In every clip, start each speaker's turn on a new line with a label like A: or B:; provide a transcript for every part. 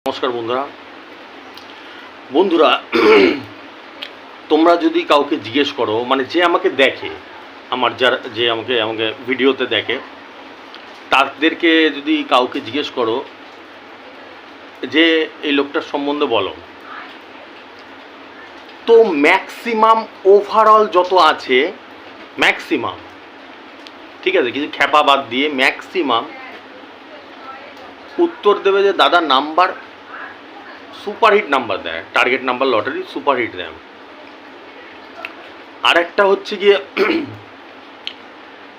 A: নমস্কার বন্ধুরা বন্ধুরা তোমরা যদি কাউকে জিজ্ঞেস করো, মানে যে আমাকে দেখে, আমার যারা যে আমাকে আমাকে ভিডিওতে দেখে, তাদেরকে যদি কাউকে জিজ্ঞেস করো যে এই লোকটার সম্বন্ধে বলো, তো ম্যাক্সিমাম ওভারঅল যত আছে, ম্যাক্সিমাম, ঠিক আছে, কিছু খ্যাপা বাদ দিয়ে ম্যাক্সিমাম উত্তর দেবে যে দাদা নাম্বার সুপারহিট নাম্বার দেয়, টার্গেট নাম্বার লটারি সুপারহিট দেয়। আর একটা হচ্ছে গিয়ে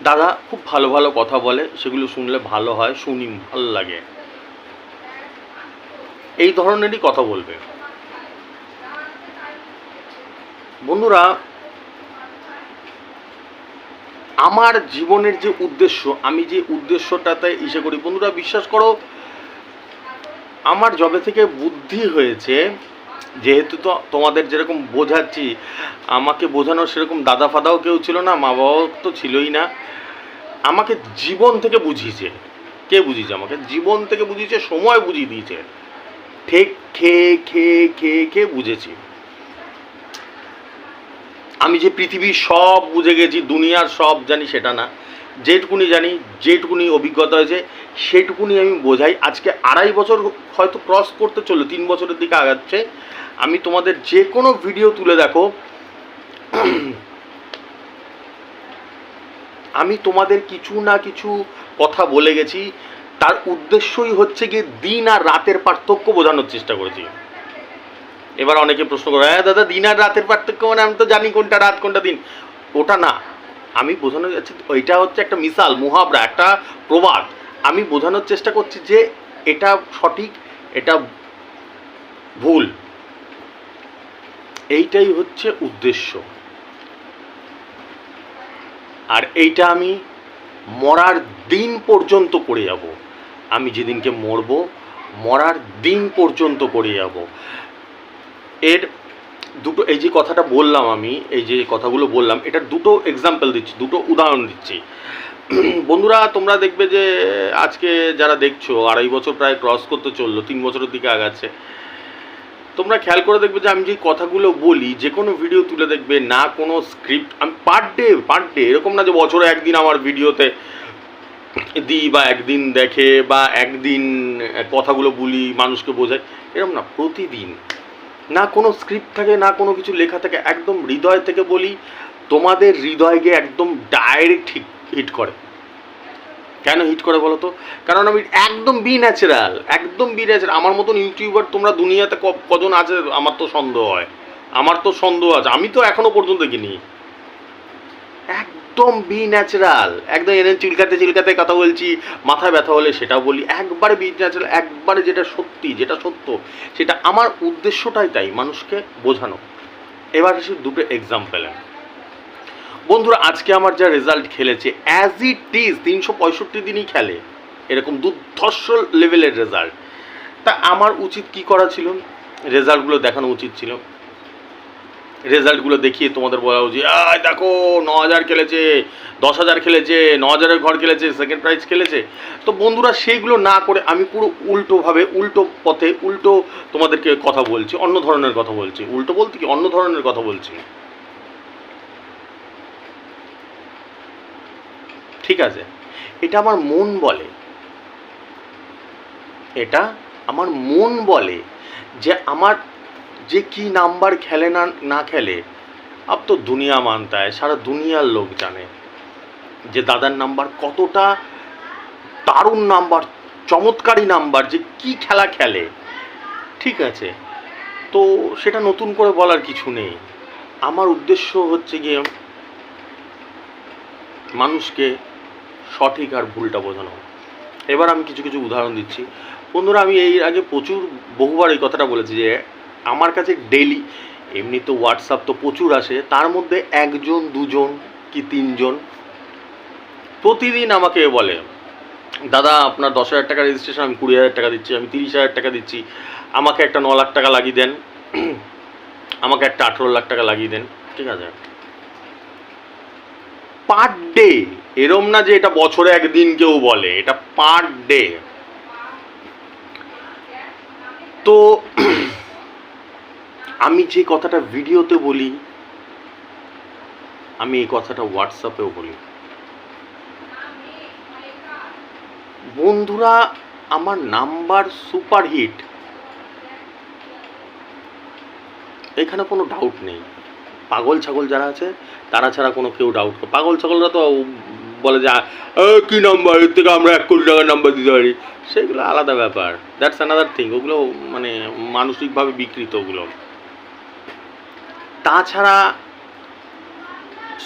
A: দাদা খুব ভালো ভালো কথা বলে, সেগুলো শুনলে ভালো হয়, শুনি ভালো লাগে, এই ধরনেরই কথা বলবে। বন্ধুরা, আমার জীবনের যে উদ্দেশ্য, আমি যে উদ্দেশ্যটাতে ইসে করি, বন্ধুরা বিশ্বাস করো, আমার যবে থেকে বুদ্ধি হয়েছে, যেহেতু তো তোমাদের যেরকম বোঝাচ্ছি, আমাকে বোঝানোর সেরকম দাদা ফাদাও কেউ ছিল না, মা বাবাও তো ছিলই না, আমাকে জীবন থেকে বুঝিয়েছে। কে বুঝিয়েছে? আমাকে জীবন থেকে বুঝিয়েছে, সময় বুঝিয়ে দিয়েছে, ঠিক খেয়ে খেয়ে খেয়ে খেয়ে বুঝেছি। আমি যে পৃথিবীর সব বুঝে গেছি, দুনিয়ার সব জানি সেটা না, যেটুকুনি জানি, যেটুকুনি অভিজ্ঞতা হয়েছে সেটুকুনি আমি বোঝাই। আজকে 2.5 বছর হয়তো ক্রস করতে চললো, 3 বছরের দিকে আগাচ্ছে। আমি তোমাদের যে কোনো ভিডিও তুলে দেখো, আমি তোমাদের কিছু না কিছু কথা বলে গেছি, তার উদ্দেশ্যই হচ্ছে গিয়ে দিন আর রাতের পার্থক্য বোঝানোর চেষ্টা করেছি। এবার অনেকে প্রশ্ন করে, হ্যাঁ দাদা দিন আর রাতের পার্থক্য মানে আমি তো জানি কোনটা রাত কোনটা দিন। ওটা না, আমি বোঝানো যাচ্ছে, ওইটা হচ্ছে একটা মিসাল, মুহাবরা, একটা প্রবাদ। আমি বোঝানোর চেষ্টা করছি যে এটা সঠিক, এটা ভুল, এইটাই হচ্ছে উদ্দেশ্য। আর এইটা আমি মরার দিন পর্যন্ত করে যাব। আমি যেদিনকে মরব, মরার দিন পর্যন্ত করে যাব। এর দুটো, এই যে কথাটা বললাম, আমি এই যে কথাগুলো বললাম, এটার দুটো এক্সাম্পল দিচ্ছি, দুটো উদাহরণ দিচ্ছি। বন্ধুরা, তোমরা দেখবে যে আজকে যারা দেখছো, 2.5 বছর প্রায় ক্রস করতে চললো, 3 বছরের দিকে আগাচ্ছে, তোমরা খেয়াল করে দেখবে যে আমি যে কথাগুলো বলি, যে কোনো ভিডিও তুলে দেখবে না কোনো স্ক্রিপ্ট, আমি পার ডে এরকম না যে বছরে একদিন আমার ভিডিওতে দিই, বা একদিন দেখে, বা একদিন কথাগুলো বলি মানুষকে বোঝাই, এরকম না, প্রতিদিন। না কোনো স্ক্রিপ্ট থাকে, না কোনো কিছু লেখা থাকে, একদম হৃদয় থেকে বলি, তোমাদের হৃদয়কে একদম ডাইরেক্ট হিট করে। কেন হিট করে বলো তো? কারণ আমি একদম ন্যাচারাল, একদম ন্যাচারাল। আমার মতন ইউটিউবার তোমরা দুনিয়াতে কজন আছে আমার তো সন্দেহ হয়, আমার তো সন্দেহ আছে, আমি তো এখনো পর্যন্ত দেখিনি। একদম ন্যাচারাল, একদম এনে চিলকাতে চিলকাতে কথা বলছি, মাথায় ব্যথা হলে সেটাও বলি, একবারে ন্যাচারাল, একবারে যেটা সত্যি, যেটা সত্য, সেটা। আমার উদ্দেশ্যটাই তাই, মানুষকে বোঝানো। এবার এসে দুটো এক্সাম্পল। বন্ধুরা, আজকে আমার যা রেজাল্ট খেলেছে, অ্যাজ ইট ইজ 365 দিনই খেলে, এরকম দুর্ধর্ষ লেভেলের রেজাল্ট। তা আমার উচিত কি করা ছিল? রেজাল্টগুলো দেখানো উচিত ছিল, রেজাল্টগুলো দেখিয়ে তোমাদের বলা উচিত, দেখো 9,000 খেলেছে, 10,000 খেলেছে, 9,000-এর ঘর খেলেছে, সেকেন্ড প্রাইজ খেলেছে। তো বন্ধুরা, সেইগুলো না করে আমি পুরো উল্টোভাবে, উল্টো পথে, উল্টো তোমাদেরকে কথা বলছি, অন্য ধরনের কথা বলছি। উল্টো বলতে কি, অন্য ধরনের কথা বলছি, ঠিক আছে? এটা আমার মন বলে, এটা আমার মন বলে যে আমার যে কি নাম্বার খেলে না না খেলে, আব তো দুনিয়া মানতা হয়, সারা দুনিয়ার লোক জানে যে দাদার নাম্বার কতটা দারুণ নাম্বার, চমৎকারী নাম্বার, যে কি খেলা খেলে, ঠিক আছে? তো সেটা নতুন করে বলার কিছু নেই। আমার উদ্দেশ্য হচ্ছে গিয়ে মানুষকে সঠিক আর ভুলটা বোঝানো। এবার আমি কিছু কিছু উদাহরণ দিচ্ছি। বন্ধুরা, আমি এই আগে বহুবার এই কথাটা বলেছি যে আমার কাছে ডেইলি, এমনি তো হোয়াটসঅ্যাপ তো প্রচুর আসে, তার মধ্যে 1জন 2জন কি 3জন প্রতিদিন আমাকে বলে, দাদা আপনার 10,000 টাকা রেজিস্ট্রেশন, আমি 20,000 টাকা দিচ্ছি, আমি 30,000 টাকা দিচ্ছি, আমাকে একটা 9 লাখ টাকা লাগিয়ে দেন, আমাকে একটা 18 লাখ টাকা লাগিয়ে দেন, ঠিক আছে? পার ডে, এরম না যে এটা বছরে একদিন কেউ বলে, এটা পার ডে। তো আমি যে কথাটা ভিডিওতে বলি, আমি এই কথাটা হোয়াটসঅ্যাপেও বলি। বন্ধুরা, আমার নাম্বার সুপারহিট, এখানে কোনো ডাউট নেই। পাগল ছাগল যারা আছে তারা ছাড়া কোনো কেউ ডাউট, পাগল ছাগলরা তো বলে যে কী নাম্বার, এর থেকে আমরা 1 কোটি টাকার নাম্বার দিতে পারি, সেগুলো আলাদা ব্যাপার, দ্যাটস অ্যানাদার থিং। ওগুলো মানে মানসিকভাবে বিকৃত ওগুলো। তাছাড়া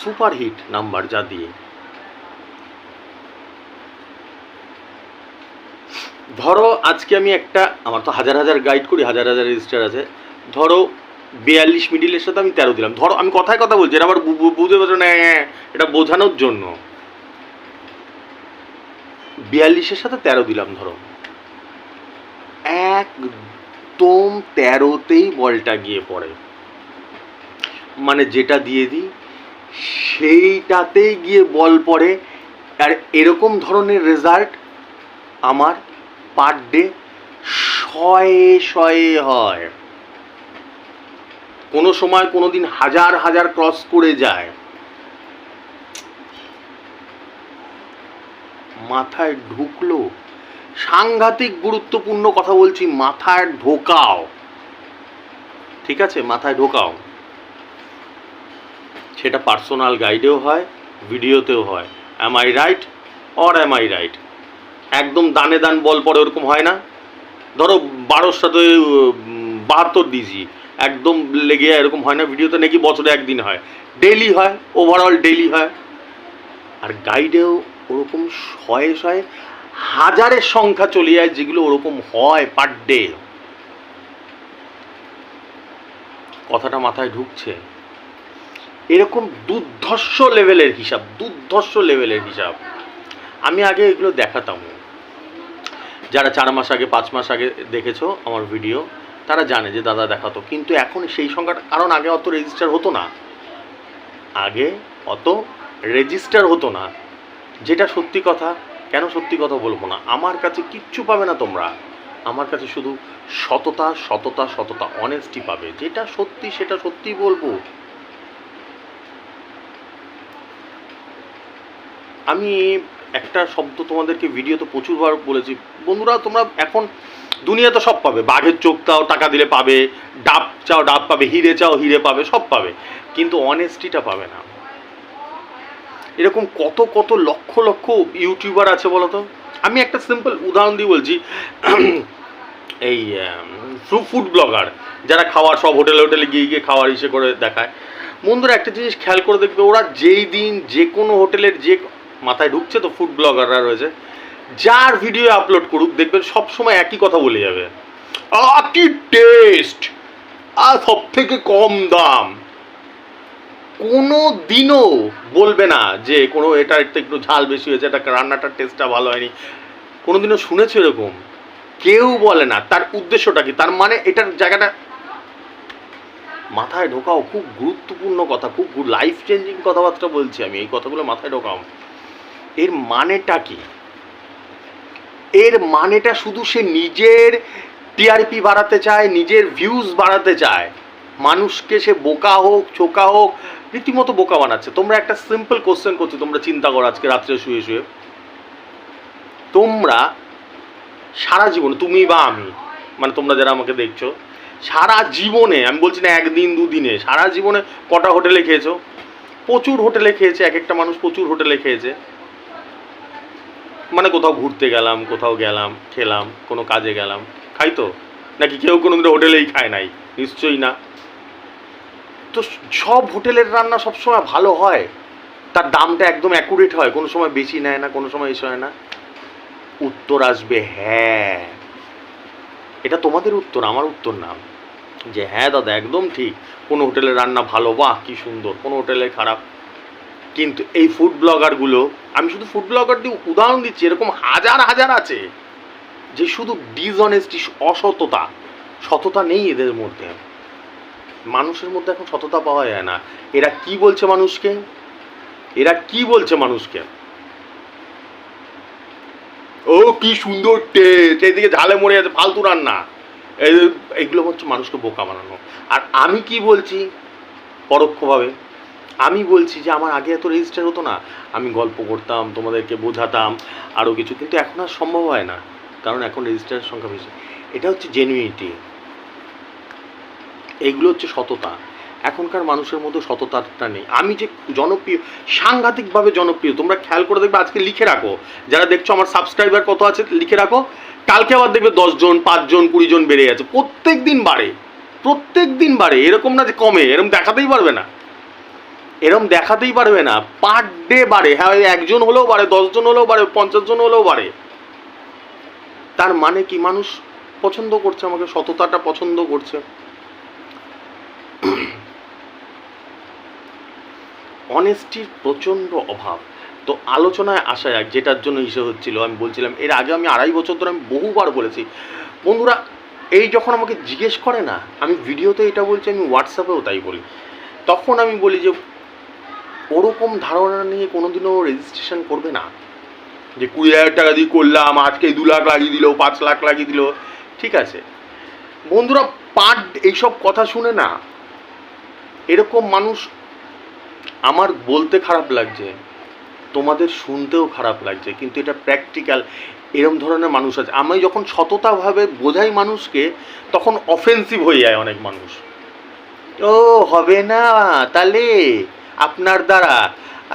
A: সুপারহিট নাম্বার যা দিয়ে, ধরো আজকে আমি একটা, আমার তো হাজার হাজার গাইড করি, হাজার হাজার রেজিস্টার আছে, ধরো 42 মিডিলের সাথে আমি 13 দিলাম, ধরো আমি কথায় কথা বলছি, এটা আবার বুঝতে পারছো না, এটা বোঝানোর জন্য। 42-এর সাথে 13 দিলাম, ধরো একদম 13তেই বলটা গিয়ে পড়ে, মানে যেটা দিয়ে দিই সেইটাতেই গিয়ে বল পড়ে। আর এরকম ধরনের রেজাল্ট আমার পার ডে শয়ে শয়ে হয়, কোনো সময় কোনো দিন হাজার হাজার ক্রস করে যায়। মাথায় ঢুকলো, সাংঘাতিক গুরুত্বপূর্ণ কথা বলছি, মাথায় ঢোকাও, ঠিক আছে, মাথায় ঢোকাও। সেটা পার্সোনাল গাইডেও হয়, ভিডিওতেও হয়। Am I right or am I right? একদম দানে দান বল পড়ে ওরকম হয় না। ধরো 12-র সাথে 72 দিয়েছি, একদম লেগে এরকম হয় না। ভিডিওতে নাকি বছরে একদিন হয়, ডেইলি হয়, ওভারঅল ডেইলি হয়। আর গাইডেও ওরকম শয়ে শয়ে হাজারের সংখ্যা চলে যায় যেগুলো ওরকম হয় পার ডে। কথাটা মাথায় ঢুকছে? এরকম দুর্ধর্ষ লেভেলের হিসাব, দুর্ধর্ষ লেভেলের হিসাব। আমি আগে এগুলো দেখাতাম, যারা 4 মাস আগে 5 মাস আগে দেখেছো আমার ভিডিও তারা জানে যে দাদা দেখাতো। কিন্তু এখন সেই সংখ্যাটা, কারণ আগে অত রেজিস্টার হতো না, আগে অত রেজিস্টার হতো না, যেটা সত্যি কথা। কেন সত্যি কথা বলবো না? আমার কাছে কিচ্ছু পাবে না তোমরা, আমার কাছে শুধু সততা সততা সততা, অনেস্টি পাবে। যেটা সত্যি সেটা সত্যি বলবো। আমি একটা শব্দ তোমাদেরকে ভিডিওতে প্রচুরবার বলেছি, বন্ধুরা তোমরা এখন দুনিয়াতে সব পাবে, বাঘের চোখ চাও টাকা দিলে পাবে, ডাব চাও ডাব পাবে, হিরে চাও হিরে পাবে, সব পাবে, কিন্তু অনেস্টিটা পাবে না। এরকম কত কত লক্ষ লক্ষ ইউটিউবার আছে বলো তো। আমি একটা সিম্পল উদাহরণ দিয়ে বলছি, এই ফুড ব্লগার যারা খাওয়ার, সব হোটেলে হোটেলে গিয়ে গিয়ে খাওয়ার ইসে করে দেখায়। বন্ধুরা একটা জিনিস খেয়াল করে দেখবে, ওরা যেই দিন যে কোনো হোটেলের, যে মাথায় ঢুকছে তো ফুড ব্লগাররা রয়েছে, যার ভিডিও আপলোড করুক দেখবেন সবসময় একই কথা বলে যাবে, কি টেস্ট, আর সব থেকে কম দাম। কোনো দিনও বলবে না যে কোনো এটা একটু ঝাল বেশি হয়েছে, এটা রান্নাটার টেস্টটা ভালো হয়নি। কোনো দিনও শুনেছো এরকম? কেউ বলে না। তার উদ্দেশ্যটা কি? তার মানে এটার জায়গাটা মাথায় ঢোকাও। খুব গুরুত্বপূর্ণ কথা, খুব লাইফ চেঞ্জিং কথাবার্তা বলছি আমি, এই কথাগুলো মাথায় ঢোকাও। এর মানেটা কি? এর মানেটা শুধু সে নিজের টিআরপি বাড়াতে চায়, নিজের ভিউজ বাড়াতে চায়, মানুষকে সে বোকা হোক চোকা হোক রীতিমতো বোকা বানাচ্ছে। তোমরা একটা সিম্পল কোশ্চেন করছো, তোমরা চিন্তা করো আজকে রাত্রে শুয়ে শুয়ে, তোমরা সারা জীবনে, তুমি বা আমি, মানে তোমরা যারা আমাকে দেখছো, সারা জীবনে, আমি বলছি না একদিন দুদিনে, সারা জীবনে কটা হোটেলে খেয়েছো? প্রচুর হোটেলে খেয়েছে, এক একটা মানুষ প্রচুর হোটেলে খেয়েছে। মানে কোথাও ঘুরতে গেলাম, কোথাও গেলাম, খেলাম, কোনো কাজে গেলাম, খাই তো নাকি? কেউ কোনো দিন হোটেলেই খায় নাই? নিশ্চয়ই না। তো সব হোটেলের রান্না সবসময় ভালো হয়, তার দামটা একদম অ্যাকুরেট হয়, কোনো সময় বেশি নেয় না, কোনো সময় এসে হয় না। উত্তর আসবে হ্যাঁ। এটা তোমাদের উত্তর, আমার উত্তর না। যে হ্যাঁ দাদা একদম ঠিক, কোনো হোটেলের রান্না ভালো, বাহ কি সুন্দর, কোনো হোটেলে খারাপ। কিন্তু এই ফুড ব্লগারগুলো, আমি শুধু ফুড ব্লগার দিয়ে উদাহরণ দিচ্ছি, এরকম হাজার হাজার আছে যে শুধু ডিসঅনেস্টি, অসততা, সততা নেই এদের মধ্যে। মানুষের মধ্যে এখন সততা পাওয়া যায় না। এরা কি বলছে মানুষকে? এরা কি বলছে মানুষকে? ও কি সুন্দর টেস্ট, এইদিকে ঝালে মরে যাচ্ছে, ফালতু রান্না। এইগুলো হচ্ছে মানুষকে বোকা বানানো। আর আমি কি বলছি পরোক্ষভাবে, আমি বলছি যে আমার আগে এত রেজিস্টার হতো না, আমি গল্প করতাম, তোমাদেরকে বোঝাতাম আরও কিছু, কিন্তু এখন আর সম্ভব হয় না, কারণ এখন রেজিস্টারের সংখ্যা বেশি। এটা হচ্ছে জেনুইনিটি, এইগুলো হচ্ছে সততা। এখনকার মানুষের মধ্যে সততাটা নেই। আমি যে জনপ্রিয়, সাংঘাতিকভাবে জনপ্রিয়, তোমরা খেয়াল করে দেখবে, আজকে লিখে রাখো, যারা দেখছো আমার সাবস্ক্রাইবার কত আছে লিখে রাখো, কালকে আবার দেখবে 10 জন 5 জন 20 জন বেড়ে যাচ্ছে, প্রত্যেক দিন বাড়ে, প্রত্যেক দিন বাড়ে, এরকম না যে কমে, এরকম দেখাতেই পারবে না, এরকম দেখাতেই পারবে না, পার ডে বাড়ে। হ্যাঁ, ওই 1 জন হলেও বাড়ে, 10 জন হলেও বাড়ে, 50 জন হলেও বাড়ে। তার মানে কি, মানুষ পছন্দ করছে আমাকে, সততাটা পছন্দ করছে। অনেস্টির প্রচণ্ড অভাব। তো আলোচনায় আসা যাক, যেটার জন্য ইসে হচ্ছিল, আমি বলছিলাম এর আগে আমি 2.5 বছর ধরে আমি বহুবার বলেছি বন্ধুরা, এই যখন আমাকে জিজ্ঞেস করে না, আমি ভিডিওতে এটা বলছি, আমি হোয়াটসঅ্যাপেও তাই বলি, তখন আমি বলি যে ওরকম ধারণা নিয়ে কোনোদিনও রেজিস্ট্রেশন করবে না, যে 20,000 টাকা দিয়ে করলাম, আজকে 2 লাখ লাগিয়ে দিল, 5 লাখ লাগিয়ে দিল। ঠিক আছে বন্ধুরা, এইসব কথা শুনে না এরকম মানুষ, আমার বলতে খারাপ লাগছে, তোমাদের শুনতেও খারাপ লাগছে, কিন্তু এটা প্র্যাকটিক্যাল, এরম ধরনের মানুষ আছে। আমি যখন সততাভাবে বোঝাই মানুষকে, তখন অফেন্সিভ হয়ে যায় অনেক মানুষ। ও হবে না তাহলে আপনার দ্বারা,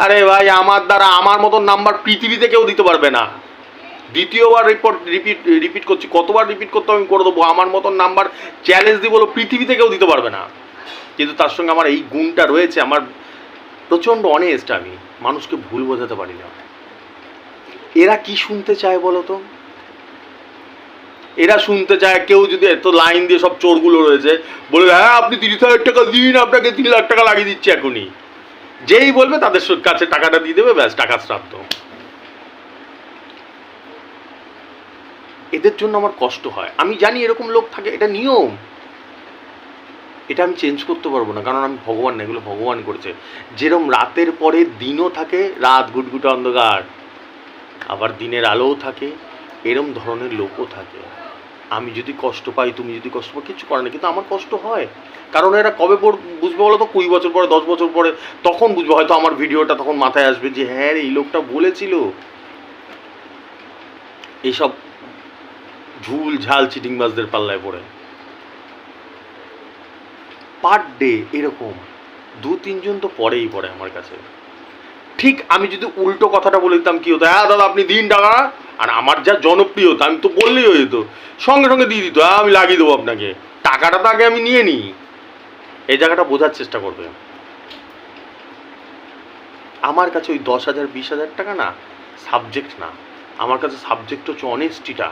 A: আরে ভাই আমার দ্বারা, আমার মতন নাম্বার পৃথিবীতে কেউ দিতে পারবে না। দ্বিতীয়বার রিপিট করছি, কতবার রিপিট করতে আমি করে দেবো, আমার মতন নাম্বার চ্যালেঞ্জ দিয়ে বলো পৃথিবীতে কেউ দিতে পারবে না। কিন্তু তার সঙ্গে আমার এই গুণটা রয়েছে, আমার প্রচণ্ড অনেস্ট, আমি মানুষকে ভুল বোঝাতে পারি না। এরা কি শুনতে চায় বলো তো, এরা শুনতে চায় কেউ যদি এত লাইন দিয়ে, সব চোরগুলো রয়েছে, বলবে হ্যাঁ আপনি 30,000 টাকা দিন, আপনাকে 3 লাখ টাকা লাগিয়ে দিচ্ছে এখনই, যেই বলবে তাদের কাছে টাকাটা দিয়ে দেবে, ব্যাস টাকা শ্রাদ্ধ। এদের জন্য আমার কষ্ট হয়, আমি জানি এরকম লোক থাকে, এটা নিয়ম, এটা আমি চেঞ্জ করতে পারবো না, কারণ আমি ভগবান না, এগুলো ভগবান করেছে। যেরকম রাতের পরে দিনও থাকে, রাত ঘুটঘুটে অন্ধকার, আবার দিনের আলোও থাকে, এরম ধরনের লোকও থাকে। আমি যদি কষ্ট পাই, তুমি যদি কষ্ট পাও, কিছু করে না, কিন্তু আমার কষ্ট হয়, কারণ এরা কবে বুঝবে বলো তো, 20 বছর পরে, 10 বছর পরে, তখন বুঝবে, হয়তো আমার ভিডিওটা তখন মাথায় আসবে যে হ্যাঁ এই লোকটা বলেছিল। এইসব ঝুল ঝাল চিটিংবাজদের পাল্লায় পড়ে পার ডে এরকম 2-3 জন তো পরেই পড়ে আমার কাছে। ঠিক আমি যদি উল্টো কথাটা বলে দিতাম, কি হতো, হ্যাঁ দাদা আপনি দিন টাকা, আর আমার যা জনপ্রিয়তা, আমি তো বললেই হয়ে যেত, সঙ্গে সঙ্গে দিয়ে দিত, হ্যাঁ আমি লাগিয়ে দেবো আপনাকে, টাকাটা তো আগে আমি নিয়ে নিই। এই জায়গাটা বোঝার চেষ্টা করবে। আমার কাছে ওই 10,000 20,000 টাকা না সাবজেক্ট না, আমার কাছে সাবজেক্ট হচ্ছে অনেস্টিটা,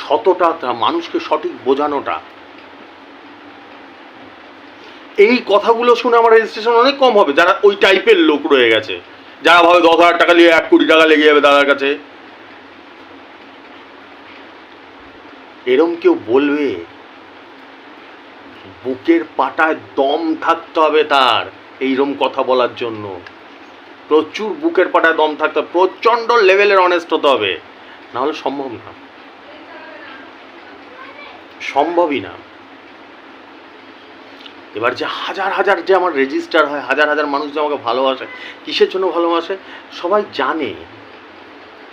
A: সততা, মানুষকে সঠিক বোঝানোটা। এই কথাগুলো শুনে আমার রেজিস্ট্রেশন অনেক কম হবে, যারা ওই টাইপের লোক রয়ে গেছে, যারা ভাবে 10,000 টাকা নিয়ে 1 কোটি টাকা লেগে যাবে দাদার কাছে। এরম কেউ বলবে, বুকের পাটায় দম থাকতে হবে তার এইরম কথা বলার জন্য, প্রচুর বুকের পাটায় দম থাকতে হবে, প্রচণ্ড লেভেলের অনেস্ট হতে হবে, নাহলে সম্ভব না, সম্ভবই না। এবার যে হাজার হাজার যে আমার রেজিস্টার হয়, হাজার হাজার মানুষ যে আমাকে ভালোবাসে, কিসের জন্য ভালোবাসে সবাই জানে,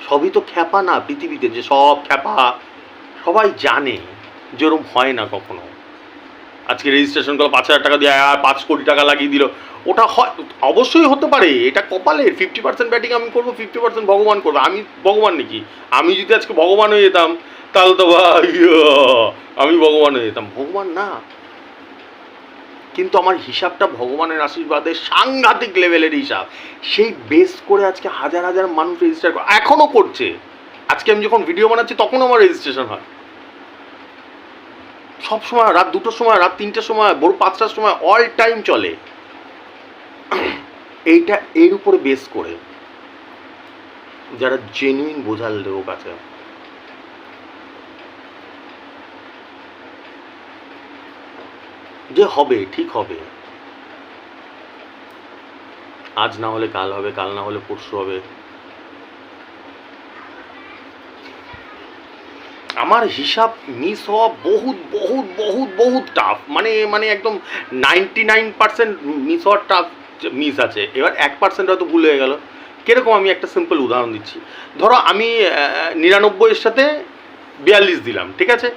A: সবই তো খ্যাপা না পৃথিবীতে, যে সব খ্যাপা, সবাই জানে যে ওরম হয় না কখনো। আজকে রেজিস্ট্রেশন করলো 5,000 টাকা দিয়ে, 5 কোটি টাকা লাগিয়ে দিল, ওটা হয়, অবশ্যই হতে পারে, এটা কপালের 50% ব্যাটিং আমি করবো, 50% ভগবান করবো। আমি ভগবান নাকি? আমি যদি আজকে ভগবান হয়ে যেতাম, তাহলে তো ভাই আমি ভগবান হয়ে যেতাম, ভগবান না, কিন্তু আমার হিসাবটা ভগবানের আশীর্বাদে সাংঘাতিক লেভেলের হিসাব, সেই বেস করে আজকে হাজার হাজার মানুষ রেজিস্টার করে, এখনও করছে। আজকে আমি যখন ভিডিও বানাচ্ছি তখন আমার রেজিস্ট্রেশন হয়, সব সময়, রাত 2টোর সময়, রাত 3টের সময়, ভোর 5টার সময়, অল টাইম চলে। এইটা এর উপরে বেস করে, যারা জেনুইন বোঝার লোক আছে, যে হবে, ঠিক হবে, আজ না হলে কাল হবে, কাল না হলে পরশু হবে। আমার হিসাব মিস হওয়া বহুত বহুত বহুত বহুত টাফ, মানে একদম 99% মিস হওয়ার টাফ মিস আছে। এবার 1% হয়তো ভুল হয়ে গেল। কীরকম, আমি একটা সিম্পল উদাহরণ দিচ্ছি। ধরো আমি 99-এর সাথে 42 দিলাম, ঠিক আছে?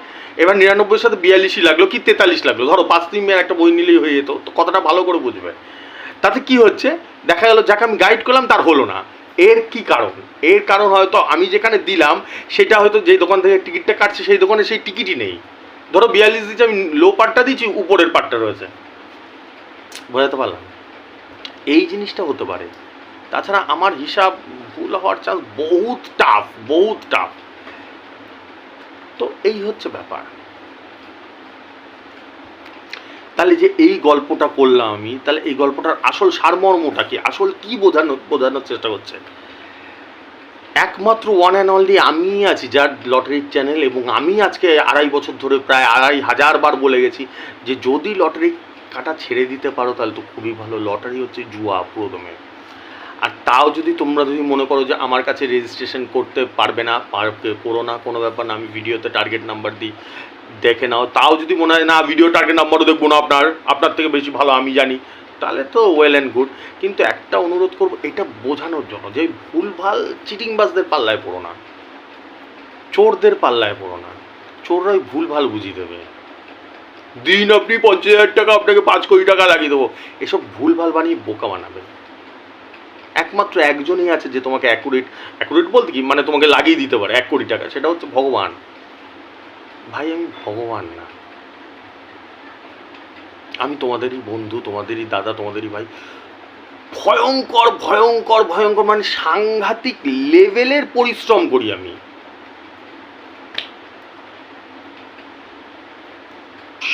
A: এবার 99-এর সাথে 42ই লাগলো কি 43 লাগলো, ধরো 5-3 একটা বই নিলেই হয়ে যেত, তো কথাটা ভালো করে বুঝবে। তাতে কি হচ্ছে, দেখা গেল যাকে আমি গাইড করলাম তার হলো না। এর কি কারণ? এর কারণ হয়তো আমি যেখানে দিলাম সেটা হয়তো যেই দোকান থেকে টিকিটটা কাটছে সেই দোকানে সেই টিকিটই নেই। ধরো 42 দিচ্ছি, আমি লো পার্টটা দিচ্ছি, উপরের পার্টটা রয়েছে। বোঝাতে পারলাম? এই জিনিসটা হতে পারে। তাছাড়া আমার হিসাব ভুল হওয়ার চান্স বহুত টাফ, বহুত টাফ। তো এই হচ্ছে ব্যাপার। তাহলে যে এই গল্পটা করলাম আমি, তাহলে এই গল্পটার আসল সারমর্মটা কি, আসল কি বোঝানোর চেষ্টা করছে? একমাত্র ওয়ান অ্যান্ড অনলি আমি আছি যার লটারির চ্যানেল, এবং আমি আজকে 2.5 বছর ধরে প্রায় 2,500 বার বলে গেছি যে যদি লটারি কাটা ছেড়ে দিতে পারো তাহলে তো খুবই ভালো। লটারি হচ্ছে জুয়া প্রথমে। আর তাও যদি তোমরা মনে করো যে আমার কাছে রেজিস্ট্রেশন করতে পারবে না, করো না, কোনো ব্যাপার না, আমি ভিডিওতে টার্গেট নাম্বার দিই, দেখে নাও। তাও যদি মনে হয় না ভিডিও টার্গেট নাম্বারও দেখবো না, আপনার থেকে বেশি ভালো আমি জানি, তাহলে তো ওয়েল অ্যান্ড গুড। কিন্তু একটা অনুরোধ করবো, এটা বোঝানোর জন্য যে ভুলভাল চিটিংবাজদের পাল্লায় পড়ো না, চোরদের পাল্লায় পড়ো না। চোররাই ভুলভাল বুঝিয়ে দেবে। দিন আপনি 50,000 টাকা, আপনাকে 5 কোটি টাকা লাগিয়ে দেবো, এসব ভুলভাল বানিয়ে বোকা বানাবে। একমাত্র একজনই আছে যে তোমাকে অ্যাকুরেট বলতে কি, মানে তোমাকে লাগিয়ে দিতে পারে 1 কোটি টাকা, সেটা হচ্ছে ভগবান। ভাই আমি ভগবান না, আমি তোমাদেরই বন্ধু, তোমাদেরই দাদা, তোমাদেরই ভাই। ভয়ঙ্কর ভয়ঙ্কর ভয়ঙ্কর মানে সাংঘাতিক লেভেলের পরিশ্রম করি আমি,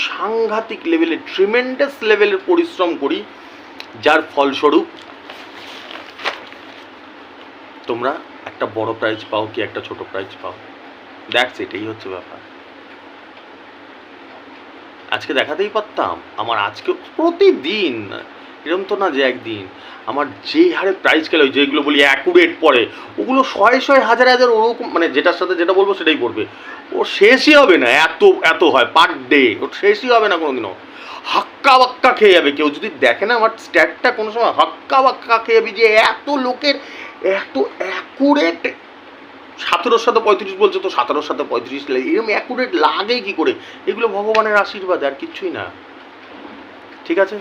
A: সাংঘাতিক লেভেলের, ট্রিমেন্ডাস লেভেলের পরিশ্রম করি, যার ফলস্বরূপ তোমরা একটা বড় প্রাইজ পাও কি একটা ছোট প্রাইজ পাও। দ্যাটস এটাই হচ্ছে ব্যাপার। আজকে দেখাতেই পারতাম আমার, আজকে প্রতিদিন এরকম তো না যে একদিন, আমার যে হারে প্রাইজ খেলে ওই যেগুলো বলি অ্যাকুরেট পড়ে, ওগুলো 100 হাজার হাজার ওরকম, মানে যেটার সাথে যেটা বলবো সেটাই পড়বে। ও শেষই হবে না, এত এত হয় পার ডে, ওর শেষই হবে না কোনোদিনও। হাক্কা বাক্কা খেয়ে যাবে কেউ যদি দেখে না আমার স্ট্যাটটা কোনো সময়, হাক্কা বাক্কা খেয়ে যাবে যে এত লোকের এত অ্যাকুরেট। 17-র সাথে 35 বলছে, তো 17-র সাথে 35 লাগে, এরকম অ্যাকুরেট লাগে কি করে? এগুলো ভগবানের আশীর্বাদ, আর কিচ্ছুই না। ঠিক আছে,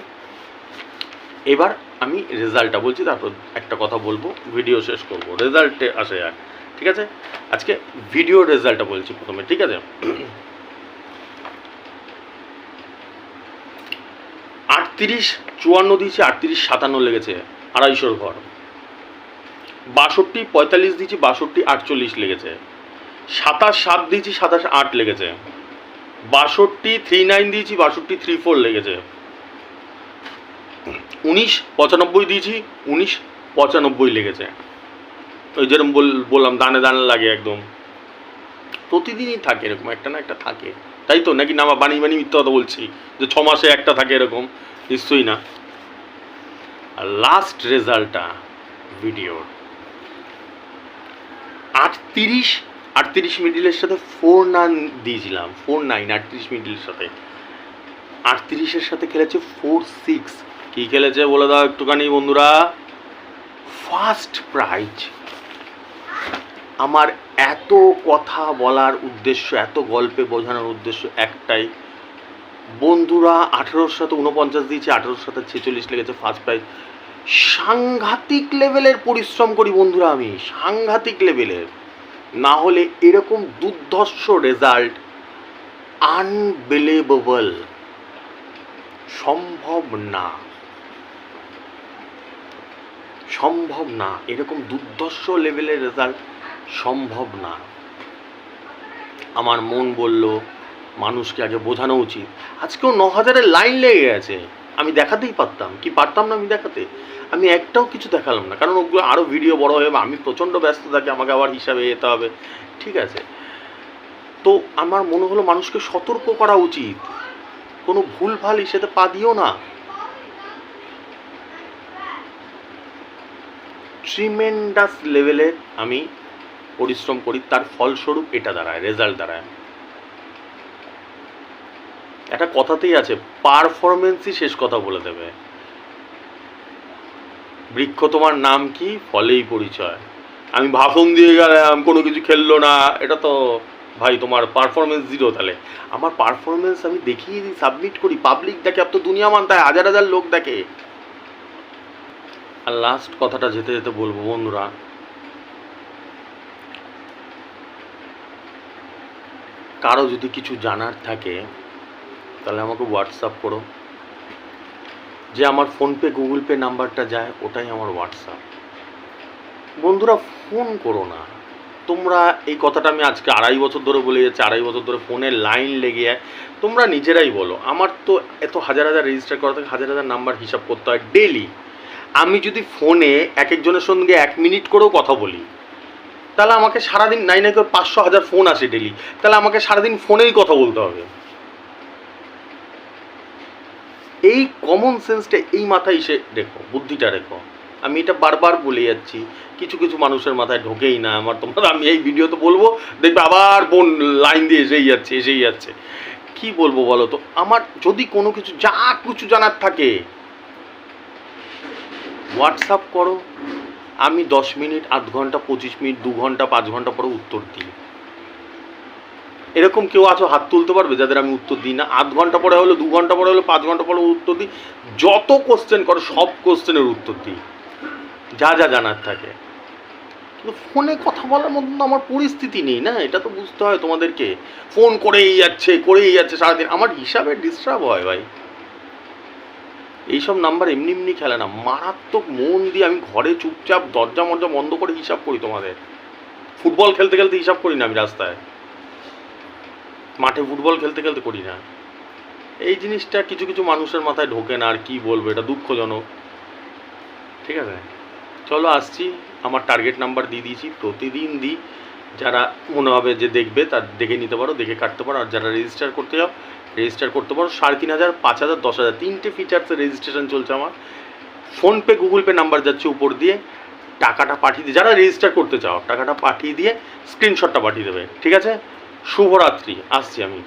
A: এবার আমি রেজাল্টটা বলছি, তারপর একটা কথা বলবো, ভিডিও শেষ করবো, রেজাল্টে আসে আর। ঠিক আছে, আজকে ভিডিও রেজাল্টটা বলছি প্রথমে, ঠিক আছে? 38-54 দিয়েছি, 38-57 লেগেছে, 250-র ঘর। 62-45 দিয়েছি, 62-48 লেগেছে। 27-7 দিয়েছি, 27-8 লেগেছে। 62-39 দিয়েছি, 62-34 লেগেছে। 19-95 দিয়েছি, 19-95 লেগেছে। ওই যেরকম বললাম দানে দানে লাগে একদম। প্রতিদিনই থাকে এরকম, একটা না একটা থাকে, তাই তো? নাকি না বানিয়ে বানিয়ে মিথ্যা কথা বলছি যে 6 মাসে একটা থাকে এরকম? নিশ্চয়ই না। আর লাস্ট রেজাল্টটা ভিডিওর 38 মিডিলের সাথে 49 দিয়েছিলাম, 49 38 মিডিলের সাথে। 38-এর সাথে খেলেছে 46। কি খেলেছে বলে দাও একটুখানি বন্ধুরা? First prize. আমার এত কথা বলার উদ্দেশ্য, এত গল্পে বোঝানোর উদ্দেশ্য একটাই, বন্ধুরা 18-র সাথে 49 দিয়েছে, 18-র সাথে 46 লেগেছে, ফার্স্ট প্রাইজ। সাংঘাতিক লেভেলের পরিশ্রম করি বন্ধুরা আমি, সাংঘাতিক লেভেলের। না হলে এরকম দুর্ধর্ষ রেজাল্ট আনবিলিভেবল, সম্ভব না, সম্ভব না, এরকম দুর্ধর্ষ লেভেলের রেজাল্ট সম্ভব না। আমার মন বলল মানুষকে আগে বোঝানো উচিত। আজকেও 9,000-এর লাইন লেগে গেছে, আমি দেখাতেই পারতাম কি, পারতাম না আমি দেখাতে? আমি একটাও কিছু দেখালাম না, কারণ ওগুলো আরও ভিডিও বড় হয়ে যাবে, আমি প্রচণ্ড ব্যস্ত থাকি, আমাকে আবার হিসাবে যেতে হবে। ঠিক আছে, তো আমার মনে হলো মানুষকে সতর্ক করা উচিত, কোনো ভুলভাল হিসেবে পা দিও না। ট্রিমেন্ডাস লেভেলের আমি পরিশ্রম করি, তার ফলস্বরূপ এটা দাঁড়ায়, রেজাল্ট দাঁড়ায়। একটা কথাতেই আছে, পারফরমেন্সই শেষ কথা বলে দেবে। বৃক্ষ তোমার নাম কি, ফলেই পরিচয়। আমি ভাষণ দিয়ে গেলাম, কোনো কিছু খেললো না, এটা তো ভাই তোমার পারফরমেন্স জিরো। তাহলে আমার পারফরমেন্স আমি দেখিয়ে দিই, সাবমিট করি, পাবলিক দেখে, अब तो দুনিয়া মানতা है, হাজার হাজার লোক দেখে। আর লাস্ট কথাটা যেতে যেতে বলবো বন্ধুরা, কারো যদি কিছু জানার থাকে তাহলে আমাকে হোয়াটসঅ্যাপ করো। যে আমার ফোনপে গুগল পে নাম্বারটা যায় ওটাই আমার হোয়াটসঅ্যাপ। বন্ধুরা ফোন করো না তোমরা। এই কথাটা আমি আজকে 2.5 বছর ধরে বলে যাচ্ছি, 2.5 বছর ধরে ফোনের লাইন লেগে যায়। তোমরা নিজেরাই বলো, আমার তো এত হাজার হাজার রেজিস্টার করা থাকে, হাজার হাজার নাম্বার হিসাব করতে হয় ডেলি। আমি যদি ফোনে এক একজনের সঙ্গে 1 মিনিট করেও কথা বলি, তাহলে আমাকে সারাদিন নাই নাই করে 500,000 ফোন আসে ডেলি, তাহলে আমাকে সারাদিন ফোনেই কথা বলতে হবে। এই কমন সেন্সটা এই মাথায় এসে রেখো, বুদ্ধিটা রেখো। আমি এটা বারবার বলে যাচ্ছি, কিছু কিছু মানুষের মাথায় ঢোকেই না আমার। তোমরা, আমি এই ভিডিওতে বলবো, দেখবে আবার বোন লাইন দিয়ে এসেই যাচ্ছে। কি বলবো বলো তো, আমার যদি কোনো কিছু যা কিছু জানার থাকে হোয়াটসঅ্যাপ করো। আমি 10 মিনিট, আধ ঘন্টা, 25 মিনিট, 2 ঘন্টা, 5 ঘন্টা পরে উত্তর দিই। এরকম কেউ আছো হাত তুলতে পারবে যাদের আমি উত্তর দিই না? আধ ঘন্টা পরে হলো, 2 ঘন্টা পরে হলো, 5 ঘন্টা পরে উত্তর দিই। যত কোশ্চেন করো সব কোশ্চেনের উত্তর দিই, যা যা জানার থাকে। কিন্তু ফোনে কথা বলার মতন তো আমার পরিস্থিতি নেই না, এটা তো বুঝতে হয় তোমাদেরকে। ফোন করেই যাচ্ছে সারাদিন, আমার হিসাবে ডিস্টার্ব হয় ভাই। এইসব নাম্বার এমনি এমনি খেলে না, মারাত্মক মন দিয়ে আমি ঘরে চুপচাপ দরজা মরজা বন্ধ করে হিসাব করি তোমাদের। ফুটবল খেলতে খেলতে হিসাব করি না আমি, রাস্তায় মাঠে ফুটবল খেলতে খেলতে করি না। এই জিনিসটা কিছু কিছু মানুষের মাথায় ঢোকে না, আর কি বলবো, এটা দুঃখজনক। ঠিক আছে, চলো আসছি। আমার টার্গেট নাম্বার দিয়ে দিয়েছি, প্রতিদিন দিই। যারা মনে হবে যে দেখবে তার দেখে নিতে পারো, দেখে কাটতে পারো। আর যারা রেজিস্টার করতে যাও, রেজিস্টার করতে পারো। 3,500, 5,000, 10,000 3টে ফিচার্সের রেজিস্ট্রেশন চলছে আমার। ফোনপে গুগল পে নাম্বার যাচ্ছে উপর দিয়ে, টাকাটা পাঠিয়ে দিয়ে, যারা রেজিস্টার করতে চাও টাকাটা পাঠিয়ে দিয়ে স্ক্রিনশটটা পাঠিয়ে দেবে। ঠিক আছে, শুভরাত্রি, আসছি আমি।